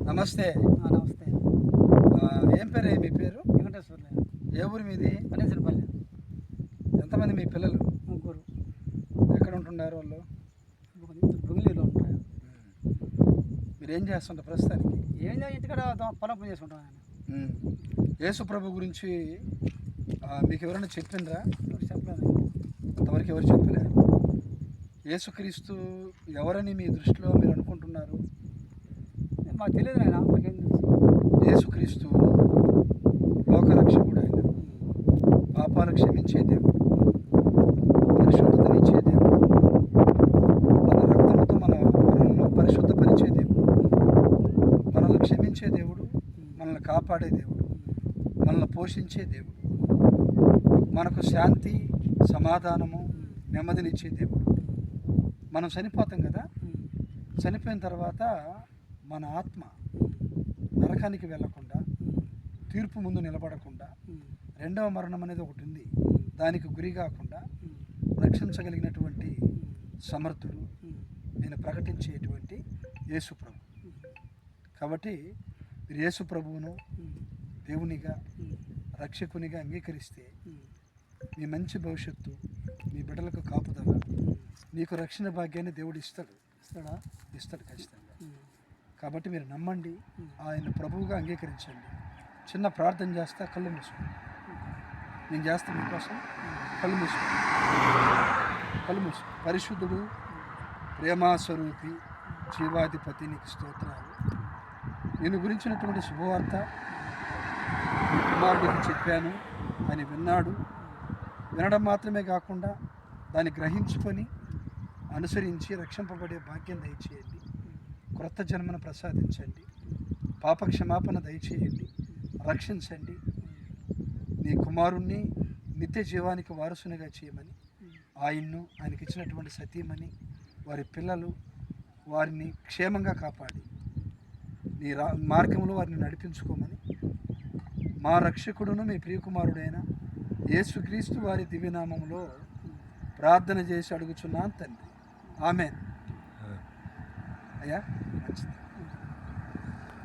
నమస్తే. నమస్తే. ఏం పేరు మీ పేరు? వెంకటేశ్వర్లే. ఏ ఊరు మీది? అనేసరిపల్లి. ఎంతమంది మీ పిల్లలు? ముగ్గురు. ఎక్కడ ఉంటున్నారు వాళ్ళు? బుంగిలీలో ఉంటారు. మీరేం చేస్తుంటారు ప్రస్తుతానికి? ఏం చేయాలి, ఇంటికాడ పొలం పని చేసుకుంటాను ఆయన. యేసు ప్రభు గురించి మీకు ఎవరైనా చెప్పిండ్రా? చెప్పలేదు. అంతవరకు ఎవరు చెప్పలే. యేసుక్రీస్తు ఎవరని మీ దృష్టిలో మీరు అనుకుంటున్నారు? మాకు తెలియదు ఆయన, మాకేం తెలుసు. యేసుక్రీస్తు లోకరక్షకుడు. ఆయన పాపాలు క్షమించే దేవుడు, పరిశుద్ధతనిచ్చే దేవుడు, తన రక్తంతో మనల్ని పరిశుద్ధపరిచే దేవుడు, మనల్ని క్షమించే దేవుడు, మనల్ని కాపాడే దేవుడు, మనల్ని పోషించే దేవుడు, మనకు శాంతి, సమాధానము, నెమ్మదినిచ్చే దేవుడు. మనం చనిపోతాం కదా, చనిపోయిన తర్వాత మన ఆత్మ నరకానికి వెళ్ళకుండా, తీర్పు ముందు నిలబడకుండా, రెండవ మరణం అనేది ఒకటి ఉంది, దానికి గురి కాకుండా రక్షించగలిగినటువంటి సమర్థుడు నేను ప్రకటించేటువంటి యేసు ప్రభు. కాబట్టి మీరు యేసు ప్రభువును దేవునిగా, రక్షకునిగా అంగీకరిస్తే మీ మంచి భవిష్యత్తు, మీ బిడ్డలకు కాపుదల, మీకు రక్షణ భాగ్యాన్ని దేవుడు ఇస్తాడు. ఇస్తాడు ఖచ్చితంగా. కాబట్టి మీరు నమ్మండి, ఆయన ప్రభువుగా అంగీకరించండి. చిన్న ప్రార్థన చేస్తా, కళ్ళు మూసుకోండి. నేను చేస్తాను మీకోసం. కళ్ళు మూసుకోండి. పరిశుద్ధుడు, ప్రేమాస్వరూపి, జీవాధిపతి, నీకు స్తోత్రాలు. నేను గురించినటువంటి శుభవార్త మీ కుమారుడికి చెప్పాను, అని విన్నాడు. వినడం మాత్రమే కాకుండా దాన్ని గ్రహించుకొని అనుసరించి రక్షింపబడే భాగ్యం దయచేయండి. క్రొత్త జన్మను ప్రసాదించండి. పాప క్షమాపణ దయచేయండి. రక్షించండి. నీ కుమారుణ్ణి నిత్య జీవానికి వారసునిగా చేయమని ఆయన్ను, ఆయనకి ఇచ్చినటువంటి సతీమణి, వారి పిల్లలు, వారిని క్షేమంగా కాపాడి నీ మార్గంలో వారిని నడిపించుకోమని మా రక్షకుడును మీ ప్రియకుమారుడైన యేసుక్రీస్తు వారి దివ్యనామంలో ప్రార్థన చేసి అడుగుచున్నాను తండ్రి. ఆమేన్. అయ్యా మంచిది.